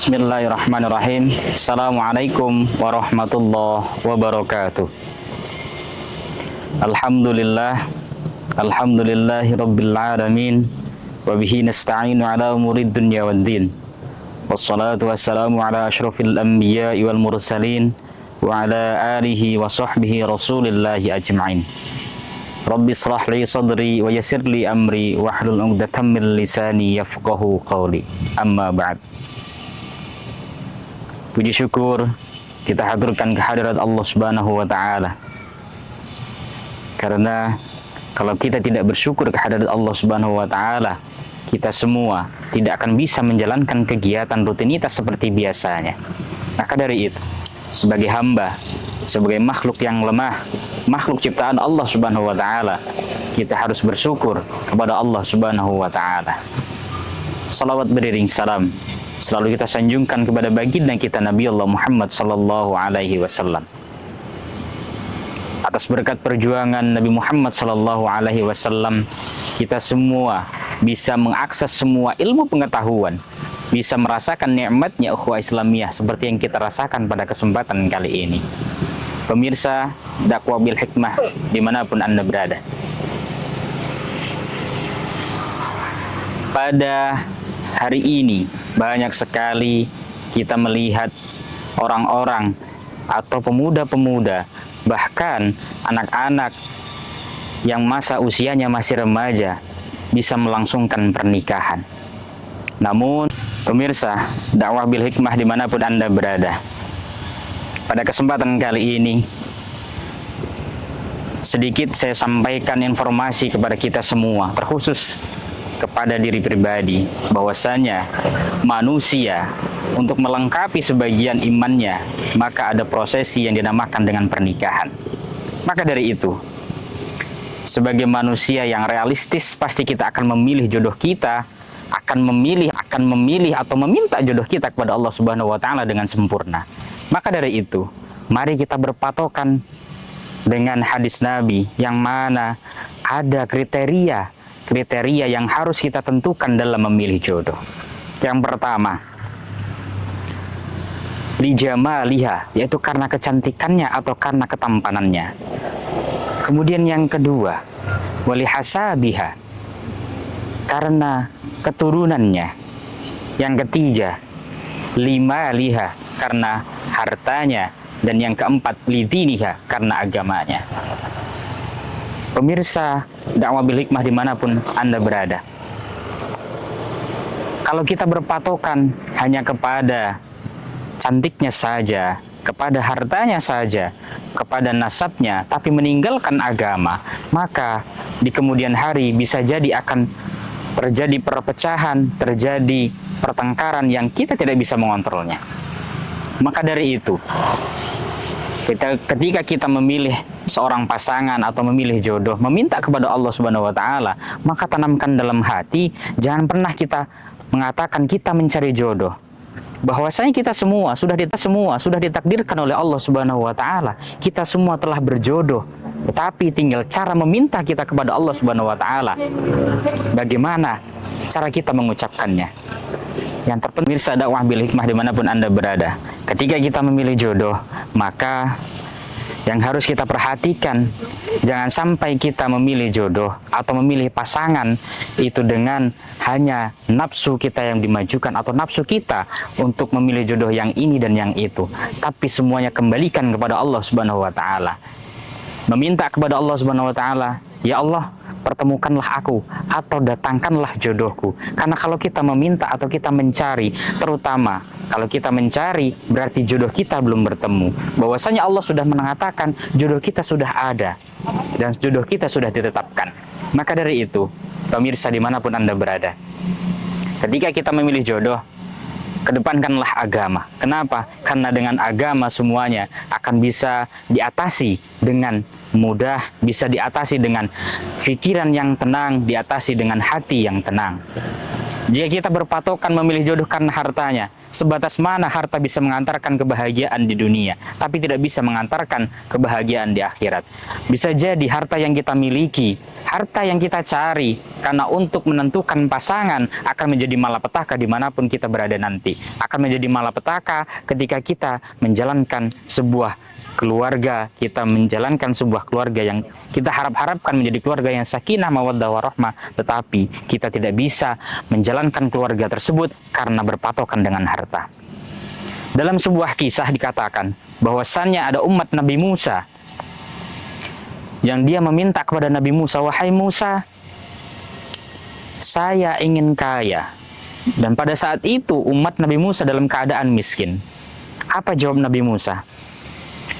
Bismillahirrahmanirrahim. Assalamualaikum warahmatullahi wabarakatuh. Alhamdulillahi rabbil alamin. Wa bihi nasta'inu ala umurid dunya waddin. Wassalatu wassalamu ala asyrafil anbiya'i wal mursalin wa ala alihi wa sahbihi rasulillahi ajma'in. Rabbi shrah li sadri wa yassir li amri wahlul 'uqdatam min lisani yafqahu qawli. Amma ba'd. Puji syukur kita haturkan kehadirat Allah Subhanahu wa taala. Karena kalau kita tidak bersyukur kehadirat Allah Subhanahu wa taala, kita semua tidak akan bisa menjalankan kegiatan rutinitas seperti biasanya. Maka dari itu, sebagai hamba, sebagai makhluk yang lemah, makhluk ciptaan Allah Subhanahu wa taala, kita harus bersyukur kepada Allah Subhanahu wa taala. Salawat beriring salam selalu kita sanjungkan kepada baginda kita Nabi Allah Muhammad sallallahu alaihi wasallam. Atas berkat perjuangan Nabi Muhammad sallallahu alaihi wasallam, kita semua bisa mengakses semua ilmu pengetahuan, bisa merasakan nikmatnya ukhuwah Islamiyah seperti yang kita rasakan pada kesempatan kali ini. Pemirsa dakwah bil hikmah dimanapun Anda berada, pada hari ini banyak sekali kita melihat orang-orang atau pemuda-pemuda, bahkan anak-anak yang masa usianya masih remaja bisa melangsungkan pernikahan. Namun pemirsa dakwah bil hikmah dimanapun Anda berada, pada kesempatan kali ini sedikit saya sampaikan informasi kepada kita semua, terkhusus kepada diri pribadi, bahwasanya manusia untuk melengkapi sebagian imannya, maka ada prosesi yang dinamakan dengan pernikahan. Maka dari itu, sebagai manusia yang realistis, pasti kita akan memilih jodoh kita, akan memilih atau meminta jodoh kita kepada Allah Subhanahu wa taala dengan sempurna. Maka dari itu, mari kita berpatokan dengan hadis Nabi yang mana ada kriteria yang harus kita tentukan dalam memilih jodoh. Yang pertama, lijamaliha, yaitu karena kecantikannya atau karena ketampanannya. Kemudian yang kedua, walihasabiha, karena keturunannya. Yang ketiga, limaliha, karena hartanya. Dan yang keempat, lidiniha, karena agamanya. Pemirsa dakwah bil hikmah dimanapun Anda berada, kalau kita berpatokan hanya kepada cantiknya saja, kepada hartanya saja, kepada nasabnya, tapi meninggalkan agama, maka di kemudian hari bisa jadi akan terjadi perpecahan, terjadi pertengkaran yang kita tidak bisa mengontrolnya. Maka dari itu, ketika kita memilih seorang pasangan atau memilih jodoh, meminta kepada Allah Subhanahu wa taala, maka tanamkan dalam hati, jangan pernah kita mengatakan kita mencari jodoh. Bahwasanya kita semua sudah ditakdirkan oleh Allah Subhanahu wa taala. Kita semua telah berjodoh. Tetapi tinggal cara meminta kita kepada Allah Subhanahu wa taala. Bagaimana cara kita mengucapkannya? Yang terpenting, pemirsa dakwah bil hikmah dimanapun Anda berada, ketika kita memilih jodoh, maka yang harus kita perhatikan, jangan sampai kita memilih jodoh atau memilih pasangan itu dengan hanya nafsu kita yang dimajukan atau nafsu kita untuk memilih jodoh yang ini dan yang itu, tapi semuanya kembalikan kepada Allah Subhanahu wa taala. Meminta kepada Allah Subhanahu wa taala, ya Allah, pertemukanlah aku atau datangkanlah jodohku. Karena kalau kita meminta atau kita mencari, terutama kalau kita mencari, berarti jodoh kita belum bertemu. Bahwasanya Allah sudah mengatakan jodoh kita sudah ada dan jodoh kita sudah ditetapkan. Maka dari itu, pemirsa dimanapun Anda berada, ketika kita memilih jodoh, kedepankanlah agama. Kenapa? Karena dengan agama semuanya akan bisa diatasi dengan mudah, bisa diatasi dengan pikiran yang tenang, diatasi dengan hati yang tenang. Jika kita berpatokan memilih jodoh karena hartanya, sebatas mana harta bisa mengantarkan kebahagiaan di dunia, tapi tidak bisa mengantarkan kebahagiaan di akhirat. Bisa jadi harta yang kita miliki, harta yang kita cari, karena untuk menentukan pasangan akan menjadi malapetaka dimanapun kita berada nanti. Akan menjadi malapetaka ketika kita menjalankan sebuah keluarga, kita menjalankan sebuah keluarga yang kita harapkan menjadi keluarga yang sakinah, mawaddah, warahmah, tetapi kita tidak bisa menjalankan keluarga tersebut karena berpatokan dengan harta. Dalam sebuah kisah dikatakan bahwasannya ada umat Nabi Musa yang dia meminta kepada Nabi Musa, "Wahai Musa, saya ingin kaya." Dan pada saat itu umat Nabi Musa dalam keadaan miskin. Apa jawab Nabi Musa?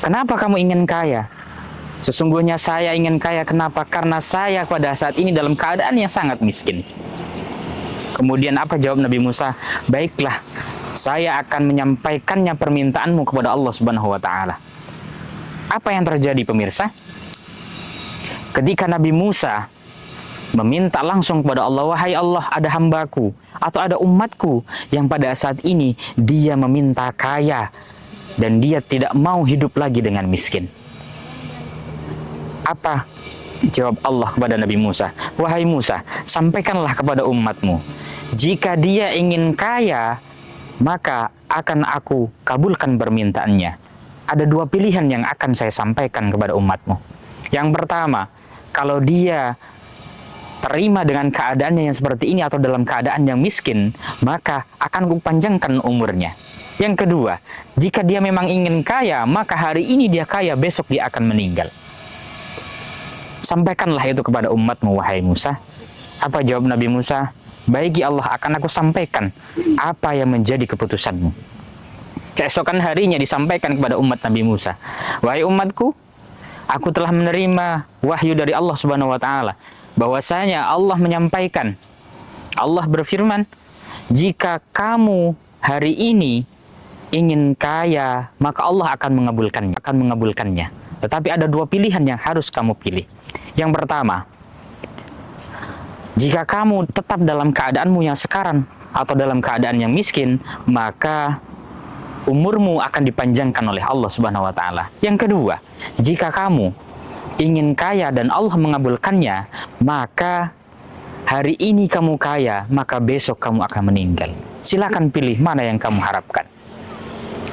"Kenapa kamu ingin kaya?" "Sesungguhnya saya ingin kaya." Kenapa? Karena saya pada saat ini dalam keadaan yang sangat miskin. Kemudian apa jawab Nabi Musa? "Baiklah, saya akan menyampaikannya permintaanmu kepada Allah Subhanahu wa Ta'ala." Apa yang terjadi, pemirsa? Ketika Nabi Musa meminta langsung kepada Allah, "Wahai Allah, ada hambaku atau ada umatku yang pada saat ini dia meminta kaya dan dia tidak mau hidup lagi dengan miskin." Apa jawab Allah kepada Nabi Musa? "Wahai Musa, sampaikanlah kepada umatmu, jika dia ingin kaya, maka akan aku kabulkan permintaannya. Ada dua pilihan yang akan saya sampaikan kepada umatmu. Yang pertama, kalau dia terima dengan keadaannya yang seperti ini atau dalam keadaan yang miskin, maka akan kupanjangkan umurnya. Yang kedua, jika dia memang ingin kaya, maka hari ini dia kaya, besok dia akan meninggal. Sampaikanlah itu kepada umatmu, wahai Musa." Apa jawab Nabi Musa? "Baik ya Allah, akan aku sampaikan apa yang menjadi keputusanmu." Keesokan harinya disampaikan kepada umat Nabi Musa, "Wahai umatku, aku telah menerima wahyu dari Allah Subhanahu wa Ta'ala bahwasanya Allah menyampaikan, Allah berfirman, jika kamu hari ini ingin kaya, maka Allah akan mengabulkannya. Tetapi ada dua pilihan yang harus kamu pilih. Yang pertama, jika kamu tetap dalam keadaanmu yang sekarang atau dalam keadaan yang miskin, maka umurmu akan dipanjangkan oleh Allah Subhanahu wa Ta'ala. Yang kedua, jika kamu ingin kaya dan Allah mengabulkannya, maka hari ini kamu kaya, maka besok kamu akan meninggal. Silakan pilih mana yang kamu harapkan."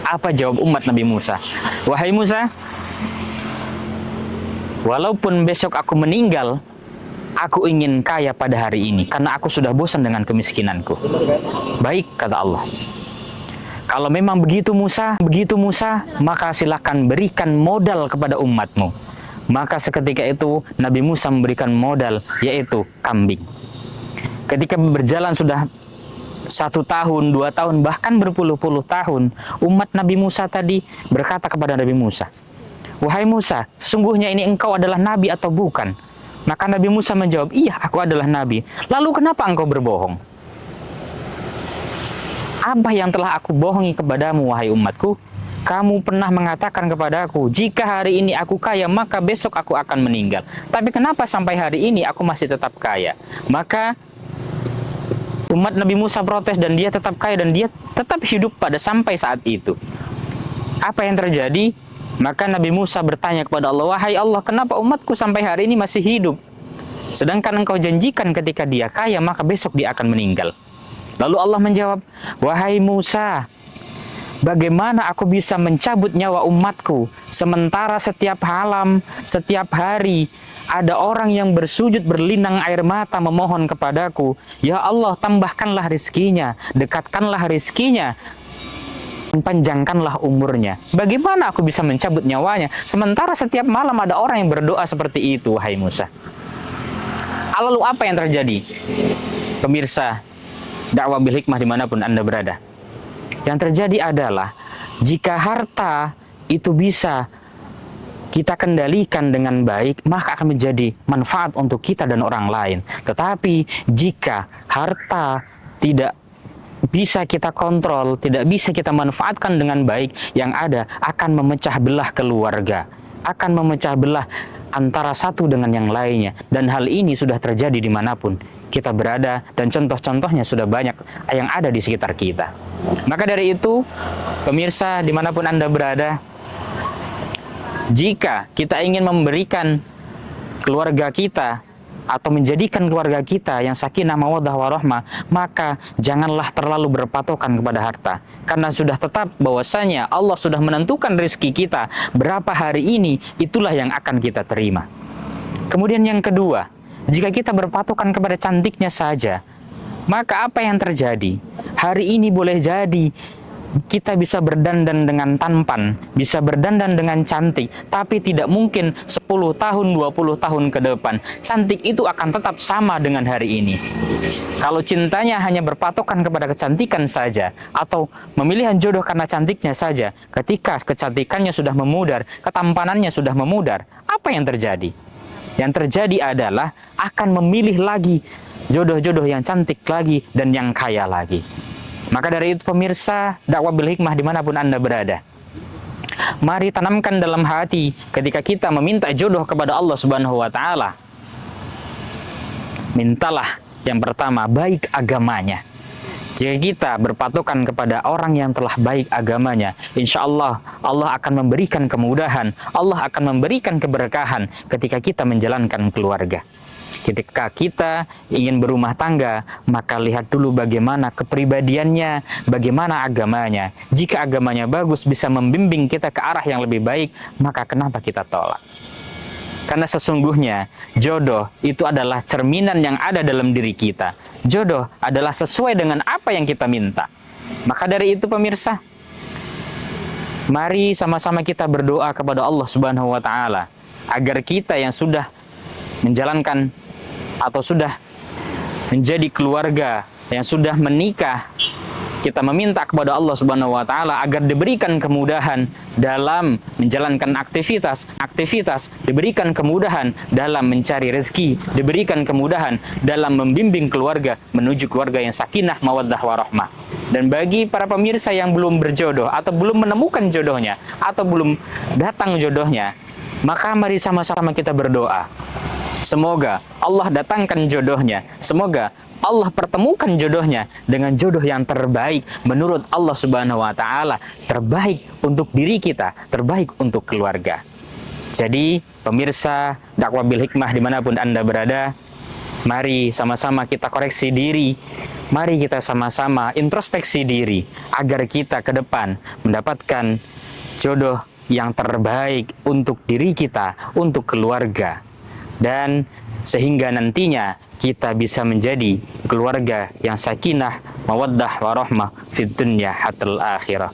Apa jawab umat Nabi Musa? "Wahai Musa, walaupun besok aku meninggal, aku ingin kaya pada hari ini, karena aku sudah bosan dengan kemiskinanku." "Baik," kata Allah. "Kalau memang begitu Musa, maka silakan berikan modal kepada umatmu." Maka seketika itu Nabi Musa memberikan modal, yaitu kambing. Ketika berjalan sudah 1 tahun, 2 tahun, bahkan berpuluh-puluh tahun, umat Nabi Musa tadi berkata kepada Nabi Musa, "Wahai Musa, sungguhnya ini engkau adalah nabi atau bukan?" Maka Nabi Musa menjawab, "Iya, aku adalah nabi." "Lalu kenapa engkau berbohong?" "Apa yang telah aku bohongi kepadamu, wahai umatku? Kamu pernah mengatakan kepadaku, jika hari ini aku kaya, maka besok aku akan meninggal. Tapi kenapa sampai hari ini aku masih tetap kaya?" Maka umat Nabi Musa protes dan dia tetap kaya dan dia tetap hidup pada sampai saat itu. Apa yang terjadi? Maka Nabi Musa bertanya kepada Allah, "Wahai Allah, kenapa umatku sampai hari ini masih hidup? Sedangkan engkau janjikan ketika dia kaya, maka besok dia akan meninggal." Lalu Allah menjawab, "Wahai Musa, bagaimana aku bisa mencabut nyawa umatku, sementara setiap malam, setiap hari, ada orang yang bersujud berlinang air mata memohon kepadaku, ya Allah, tambahkanlah rizkinya, dekatkanlah rizkinya, panjangkanlah umurnya. Bagaimana aku bisa mencabut nyawanya, sementara setiap malam ada orang yang berdoa seperti itu, wahai Musa." Lalu apa yang terjadi? Pemirsa dakwah bil hikmah dimanapun Anda berada, yang terjadi adalah jika harta itu bisa kita kendalikan dengan baik, maka akan menjadi manfaat untuk kita dan orang lain. Tetapi jika harta tidak bisa kita kontrol, tidak bisa kita manfaatkan dengan baik, yang ada akan memecah belah keluarga, akan memecah belah antara satu dengan yang lainnya. Dan hal ini sudah terjadi dimanapun kita berada, dan contoh-contohnya sudah banyak yang ada di sekitar kita. Maka dari itu, pemirsa dimanapun Anda berada, jika kita ingin memberikan keluarga kita atau menjadikan keluarga kita yang sakinah mawaddah warahmah, maka janganlah terlalu berpatokan kepada harta, karena sudah tetap bahwasanya Allah sudah menentukan rezeki kita berapa hari ini, itulah yang akan kita terima. Kemudian yang kedua, jika kita berpatokan kepada cantiknya saja, maka apa yang terjadi? Hari ini boleh jadi kita bisa berdandan dengan tampan, bisa berdandan dengan cantik, tapi tidak mungkin 10 tahun, 20 tahun ke depan cantik itu akan tetap sama dengan hari ini. Kalau cintanya hanya berpatokan kepada kecantikan saja, atau memilih jodoh karena cantiknya saja, ketika kecantikannya sudah memudar, ketampanannya sudah memudar, apa yang terjadi? Yang terjadi adalah akan memilih lagi jodoh-jodoh yang cantik lagi dan yang kaya lagi. Maka dari itu pemirsa dakwah bil hikmah dimanapun Anda berada, mari tanamkan dalam hati ketika kita meminta jodoh kepada Allah Subhanahu wa Ta'ala, mintalah yang pertama baik agamanya. Jika kita berpatokan kepada orang yang telah baik agamanya, insya Allah Allah akan memberikan kemudahan, Allah akan memberikan keberkahan ketika kita menjalankan keluarga. Ketika kita ingin berumah tangga, maka lihat dulu bagaimana kepribadiannya, bagaimana agamanya. Jika agamanya bagus, bisa membimbing kita ke arah yang lebih baik, maka kenapa kita tolak? Karena sesungguhnya jodoh itu adalah cerminan yang ada dalam diri kita. Jodoh adalah sesuai dengan apa yang kita minta. Maka dari itu pemirsa, mari sama-sama kita berdoa kepada Allah Subhanahu wa Ta'ala agar kita yang sudah menjalankan atau sudah menjadi keluarga, yang sudah menikah, kita meminta kepada Allah Subhanahu wa Ta'ala agar diberikan kemudahan dalam menjalankan aktivitas, diberikan kemudahan dalam mencari rezeki, diberikan kemudahan dalam membimbing keluarga menuju keluarga yang sakinah mawaddah warahmah. Dan bagi para pemirsa yang belum berjodoh atau belum menemukan jodohnya atau belum datang jodohnya, maka mari sama-sama kita berdoa. Semoga Allah datangkan jodohnya. Semoga Allah pertemukan jodohnya dengan jodoh yang terbaik menurut Allah Subhanahu wa Ta'ala, terbaik untuk diri kita, terbaik untuk keluarga. Jadi pemirsa dakwah bil hikmah dimanapun Anda berada, mari sama-sama kita koreksi diri, mari kita sama-sama introspeksi diri agar kita ke depan mendapatkan jodoh yang terbaik untuk diri kita, untuk keluarga, dan sehingga nantinya kita bisa menjadi keluarga yang sakinah, mawaddah, warahmah fid dunya hatal akhirah.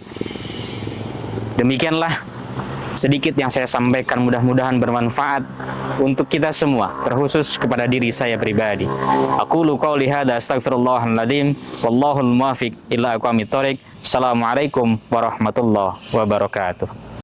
Demikianlah sedikit yang saya sampaikan, mudah-mudahan bermanfaat untuk kita semua, terkhusus kepada diri saya pribadi. Aqulu qouli hadza astaghfirullahal adzim wallahul muwaffiq ila aqwamit thoriq. Assalamualaikum warahmatullahi wabarakatuh.